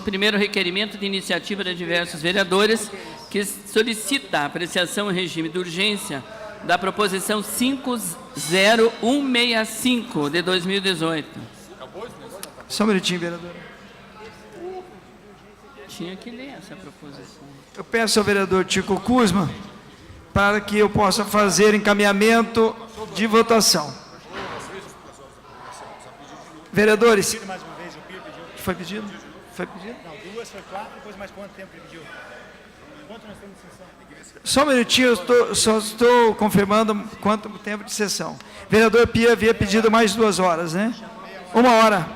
primeiro requerimento de iniciativa de diversos vereadores que solicita a apreciação em regime de urgência da proposição 50165 de 2018. Só um minutinho, vereador. Tinha que ler essa proposição. Eu peço ao vereador Tico Kuzma para que eu possa fazer encaminhamento de votação. Vereadores. Foi pedido? Foi pedido? Não, duas, foi 4, depois mais quanto tempo ele pediu? Quanto nós temos de sessão? Só um minutinho, eu só estou confirmando quanto tempo de sessão. Vereador Pia havia pedido mais 2 horas, né? 1 hora.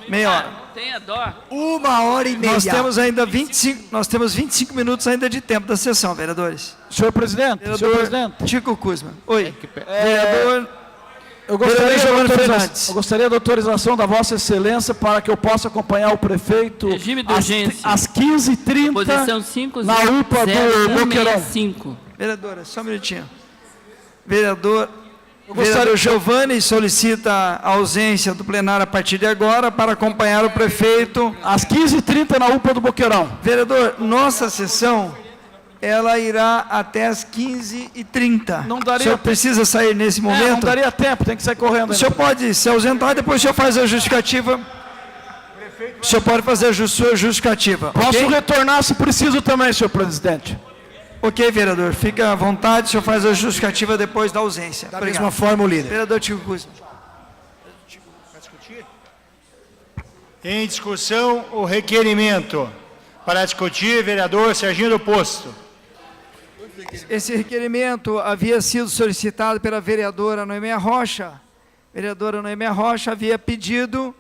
Meia hora. Tenha dó. 1h30. Nós temos 25 minutos ainda de tempo da sessão, vereadores. Senhor presidente, Vereador Tico Kuzma. Oi. Vereador... eu gostaria da autorização da Vossa Excelência para que eu possa acompanhar o prefeito regime de urgência. às 15h30 Posição 5 na UPA do Boqueirão. 5. Vereadora, só um minutinho. Vereador Giovanni solicita a ausência do plenário a partir de agora para acompanhar o prefeito. Às 15h30 na UPA do Boqueirão. Vereador, nossa sessão, ela irá até as 15h30. Não daria o senhor precisa sair nesse momento? Não daria tempo, tem que sair correndo. O senhor pode se ausentar e depois o senhor faz a justificativa. O senhor pode fazer a sua justificativa. Posso okay? retornar se preciso também, senhor presidente. Ok, vereador. Fica à vontade, o senhor faz a justificativa depois da ausência. Da mesma forma, o líder. Vereador Tico Kuzma. Vai discutir? Em discussão, o requerimento. Para discutir, vereador Serginho do Posto. Esse requerimento havia sido solicitado pela vereadora Noemia Rocha. A vereadora Noemia Rocha havia pedido,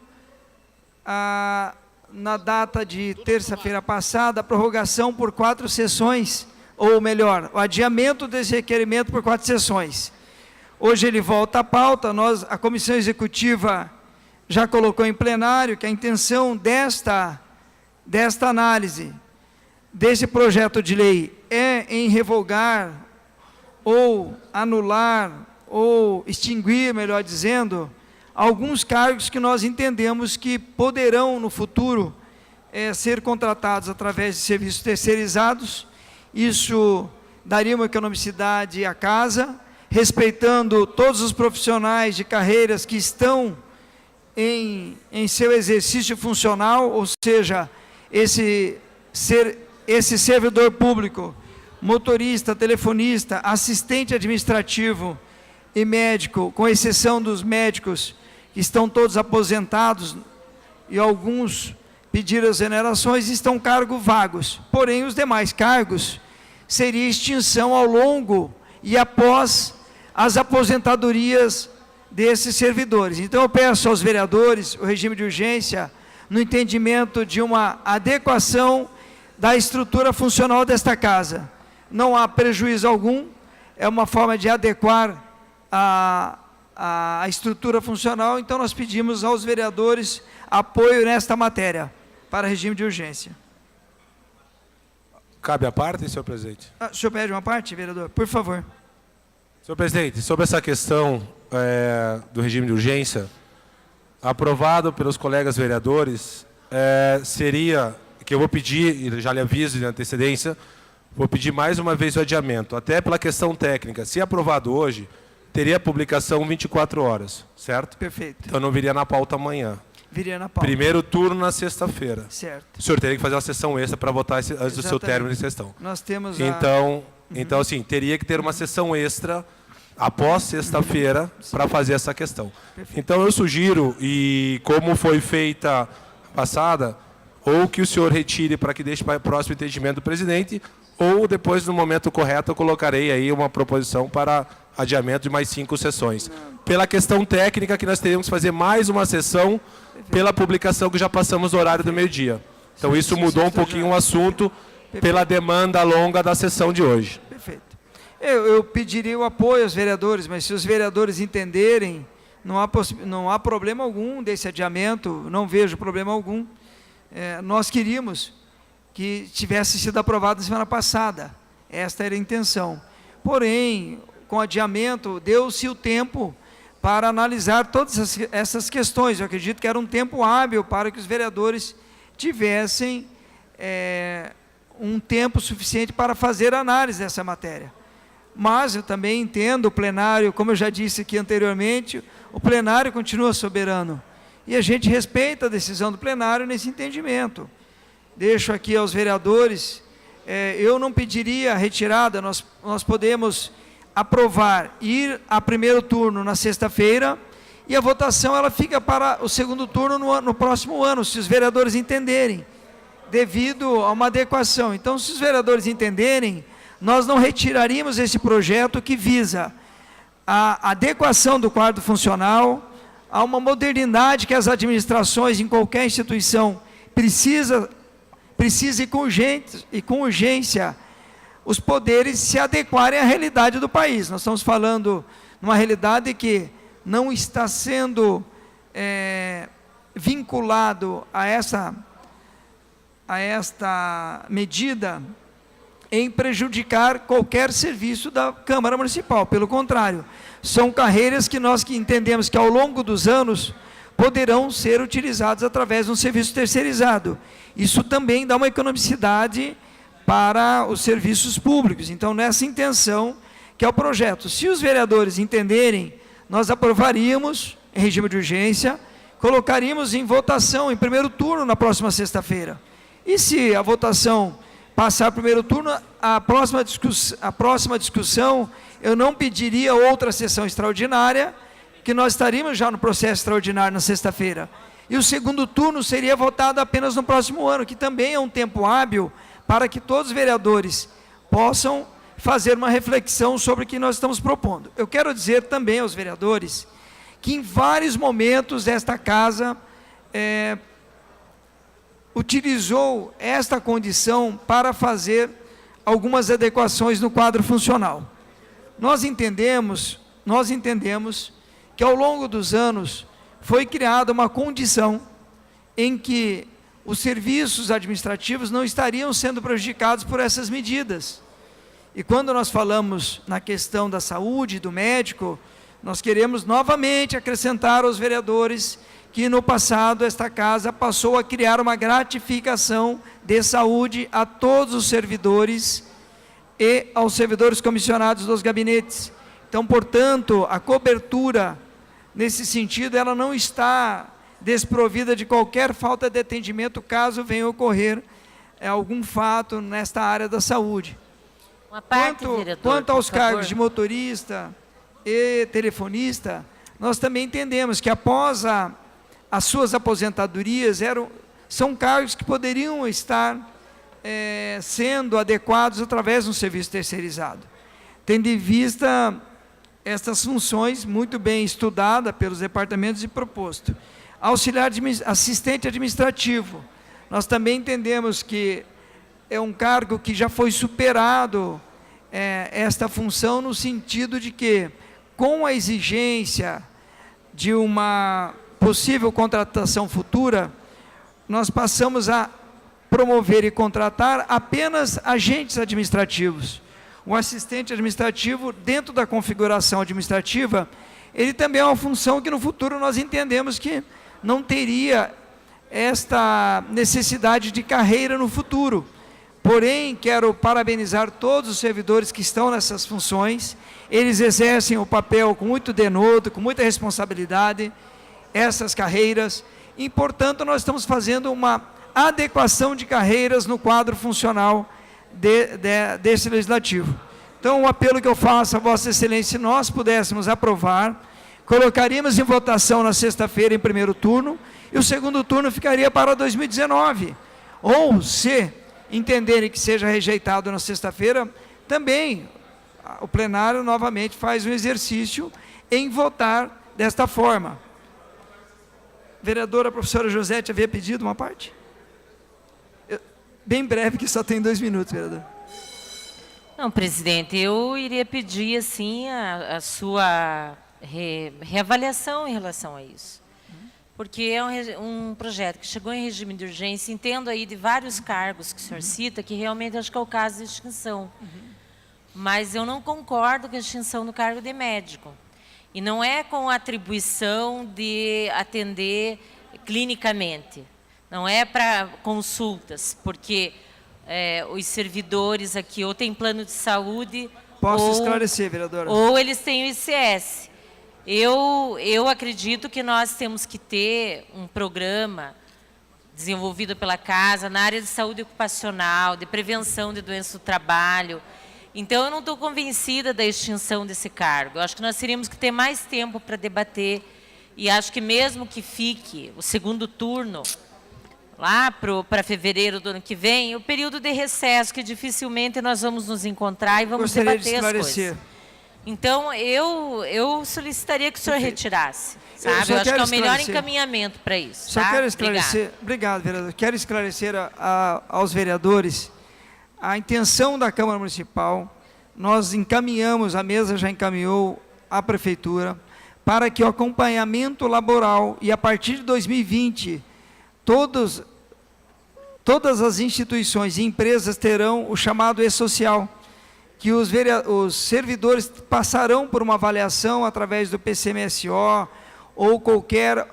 na data de terça-feira passada, a prorrogação por 4 sessões, ou melhor, o adiamento desse requerimento por 4 sessões. Hoje ele volta à pauta, a Comissão Executiva já colocou em plenário que a intenção desta análise, desse projeto de lei, é em revogar, ou anular, ou extinguir, melhor dizendo, alguns cargos que nós entendemos que poderão, no futuro, ser contratados através de serviços terceirizados. Isso daria uma economicidade à casa, respeitando todos os profissionais de carreiras que estão em seu exercício funcional, ou seja, esse servidor público, motorista, telefonista, assistente administrativo e médico, com exceção dos médicos que estão todos aposentados e alguns pediram exonerações, estão cargos vagos. Porém, os demais cargos seria extinção ao longo e após as aposentadorias desses servidores. Então, eu peço aos vereadores o regime de urgência no entendimento de uma adequação da estrutura funcional desta casa. Não há prejuízo algum, é uma forma de adequar a estrutura funcional, então nós pedimos aos vereadores apoio nesta matéria, para regime de urgência. Cabe a parte, senhor presidente? O senhor pede uma parte, vereador? Por favor. Senhor presidente, sobre essa questão do regime de urgência, aprovado pelos colegas vereadores, seria, que eu vou pedir, e já lhe aviso de antecedência, vou pedir mais uma vez o adiamento, até pela questão técnica. Se aprovado hoje, teria publicação 24 horas, certo? Perfeito. Então não viria na pauta amanhã. Viria na pauta. Primeiro turno na sexta-feira. Certo. O senhor teria que fazer uma sessão extra para votar antes do seu término de sessão. Nós temos Então, assim, teria que ter uma sessão extra após sexta-feira para fazer essa questão. Perfeito. Então, eu sugiro, e como foi feita passada, ou que o senhor retire para que deixe para o próximo entendimento do presidente, ou depois, no momento correto, eu colocarei aí uma proposição para adiamento de mais 5 sessões. Pela questão técnica, que nós teríamos que fazer mais uma sessão pela publicação que já passamos do horário do meio-dia. Então, isso mudou um pouquinho o assunto pela demanda longa da sessão de hoje. Perfeito. Eu pediria o apoio aos vereadores, mas se os vereadores entenderem, não há problema algum desse adiamento, não vejo problema algum. Nós queríamos que tivesse sido aprovado na semana passada. Esta era a intenção. Porém, com adiamento, deu-se o tempo para analisar todas essas questões. Eu acredito que era um tempo hábil para que os vereadores tivessem um tempo suficiente para fazer análise dessa matéria. Mas eu também entendo o plenário, como eu já disse aqui anteriormente, o plenário continua soberano. E a gente respeita a decisão do plenário nesse entendimento. Deixo aqui aos vereadores, eu não pediria retirada, nós podemos aprovar, ir a primeiro turno na sexta-feira, e a votação ela fica para o segundo turno no próximo ano, se os vereadores entenderem, devido a uma adequação. Então, se os vereadores entenderem, nós não retiraríamos esse projeto que visa a adequação do quadro funcional, a uma modernidade que as administrações em qualquer instituição precisa e com urgência os poderes se adequarem à realidade do país. Nós estamos falando numa realidade que não está sendo vinculado a esta medida em prejudicar qualquer serviço da Câmara Municipal. Pelo contrário, são carreiras que nós entendemos que ao longo dos anos poderão ser utilizadas através de um serviço terceirizado. Isso também dá uma economicidade para os serviços públicos. Então, nessa intenção que é o projeto. Se os vereadores entenderem, nós aprovaríamos em regime de urgência, colocaríamos em votação em primeiro turno na próxima sexta-feira. E se a votação passar o primeiro turno, a próxima discussão, eu não pediria outra sessão extraordinária, que nós estaríamos já no processo extraordinário na sexta-feira. E o segundo turno seria votado apenas no próximo ano, que também é um tempo hábil para que todos os vereadores possam fazer uma reflexão sobre o que nós estamos propondo. Eu quero dizer também aos vereadores que em vários momentos esta casa utilizou esta condição para fazer algumas adequações no quadro funcional. Nós entendemos que ao longo dos anos foi criada uma condição em que os serviços administrativos não estariam sendo prejudicados por essas medidas. E quando nós falamos na questão da saúde, do médico, nós queremos novamente acrescentar aos vereadores que no passado esta casa passou a criar uma gratificação de saúde a todos os servidores e aos servidores comissionados dos gabinetes. Então, portanto, a cobertura nesse sentido, ela não está desprovida de qualquer falta de atendimento caso venha ocorrer algum fato nesta área da saúde. Quanto aos cargos de motorista e telefonista, nós também entendemos que após as suas aposentadorias, são cargos que poderiam estar sendo adequados através de um serviço terceirizado. Tendo em vista estas funções muito bem estudadas pelos departamentos e proposto. Assistente administrativo, nós também entendemos que é um cargo que já foi superado esta função no sentido de que, com a exigência de uma possível contratação futura, nós passamos a promover e contratar apenas agentes administrativos. O assistente administrativo, dentro da configuração administrativa, ele também é uma função que no futuro nós entendemos que não teria esta necessidade de carreira no futuro. Porém, quero parabenizar todos os servidores que estão nessas funções. Eles exercem o papel com muito denodo, com muita responsabilidade, essas carreiras. E, portanto, nós estamos fazendo uma adequação de carreiras no quadro funcional desse legislativo. Então, o apelo que eu faço a Vossa Excelência, se nós pudéssemos aprovar, colocaríamos em votação na sexta-feira em primeiro turno, e o segundo turno ficaria para 2019. Ou, se entenderem que seja rejeitado na sexta-feira, também o plenário novamente faz um exercício em votar desta forma. Vereadora professora Josete havia pedido uma parte? Bem breve, que só tem 2 minutos, vereador. Não, presidente, eu iria pedir, assim, a sua reavaliação em relação a isso. Porque é um projeto que chegou em regime de urgência, entendo aí de vários cargos que o senhor cita, que realmente acho que é o caso de extinção. Mas eu não concordo com a extinção do cargo de médico. E não é com a atribuição de atender clinicamente. não é para consultas, porque os servidores aqui ou têm plano de saúde... Posso esclarecer, vereadora? Ou eles têm o ICS. Eu acredito que nós temos que ter um programa desenvolvido pela Casa na área de saúde ocupacional, de prevenção de doenças do trabalho. Então, eu não estou convencida da extinção desse cargo. Eu acho que nós teríamos que ter mais tempo para debater e acho que mesmo que fique o segundo turno, lá para fevereiro do ano que vem, o período de recesso, que dificilmente nós vamos nos encontrar e vamos debater as coisas. Então, eu solicitaria que o senhor retirasse, sabe? Eu acho que é o melhor encaminhamento para isso. Só quero esclarecer, obrigado, vereador. Quero esclarecer aos vereadores a intenção da Câmara Municipal. Nós encaminhamos, a mesa já encaminhou à Prefeitura, para que o acompanhamento laboral, e a partir de 2020, todas as instituições e empresas terão o chamado E-Social, que os servidores passarão por uma avaliação através do PCMSO ou qualquer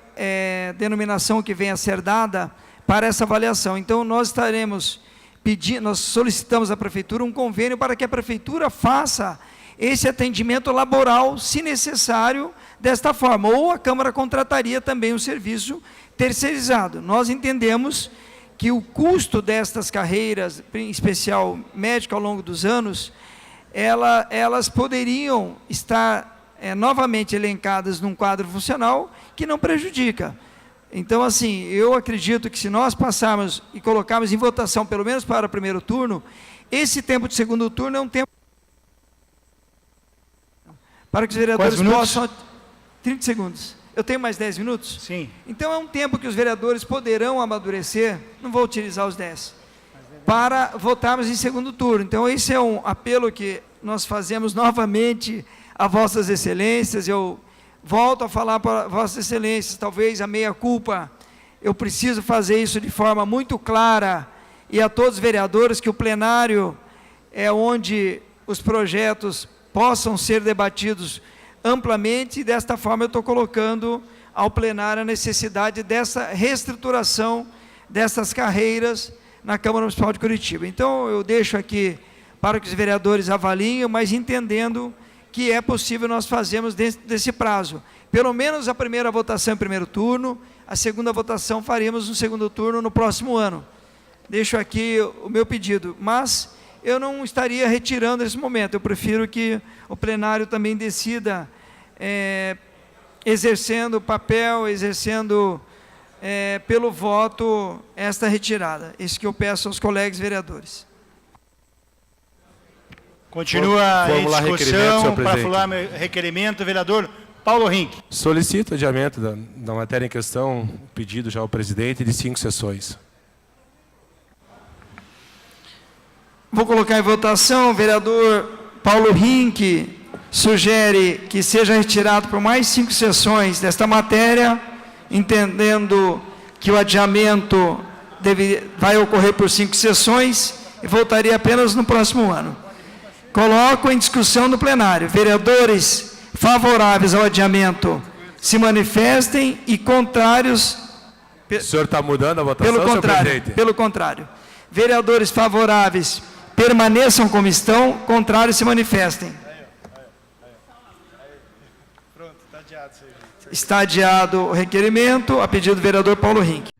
denominação que venha a ser dada para essa avaliação. Então, nós estaremos pedindo, nós solicitamos à Prefeitura um convênio para que a Prefeitura faça esse atendimento laboral, se necessário, desta forma. Ou a Câmara contrataria também um serviço terceirizado. Nós entendemos que o custo destas carreiras, em especial médica, ao longo dos anos, elas poderiam estar novamente elencadas num quadro funcional que não prejudica. Então, assim, eu acredito que se nós passarmos e colocarmos em votação, pelo menos para o primeiro turno, esse tempo de segundo turno é um tempo para que os vereadores possam... 30 segundos. Eu tenho mais 10 minutos? Sim. Então, é um tempo que os vereadores poderão amadurecer, não vou utilizar os 10, para votarmos em segundo turno. Então, esse é um apelo que nós fazemos novamente a Vossas Excelências. Eu volto a falar para Vossas Excelências, talvez a meia-culpa, eu preciso fazer isso de forma muito clara, e a todos os vereadores, que o plenário é onde os projetos possam ser debatidos amplamente, e desta forma eu estou colocando ao plenário a necessidade dessa reestruturação dessas carreiras na Câmara Municipal de Curitiba. Então, eu deixo aqui para que os vereadores avaliem, mas entendendo que é possível nós fazermos dentro desse prazo. Pelo menos a primeira votação em primeiro turno, a segunda votação faremos no segundo turno no próximo ano. Deixo aqui o meu pedido, mas eu não estaria retirando nesse momento. Eu prefiro que o plenário também decida, exercendo o papel, exercendo pelo voto esta retirada. Isso que eu peço aos colegas vereadores. Continua em discussão para falar requerimento, vereador Paulo Rink. Solicito adiamento da matéria em questão, pedido já ao presidente, de 5 sessões. Vou colocar em votação. O vereador Paulo Rink sugere que seja retirado por mais 5 sessões desta matéria, entendendo que o adiamento vai ocorrer por 5 sessões e voltaria apenas no próximo ano. Coloco em discussão no plenário. Vereadores favoráveis ao adiamento se manifestem, e contrários... O senhor está mudando a votação, senhor presidente? Pelo contrário. Vereadores favoráveis permaneçam como estão, contrários se manifestem. Pronto, está adiado, senhor. Está adiado o requerimento, a pedido do vereador Paulo Rink.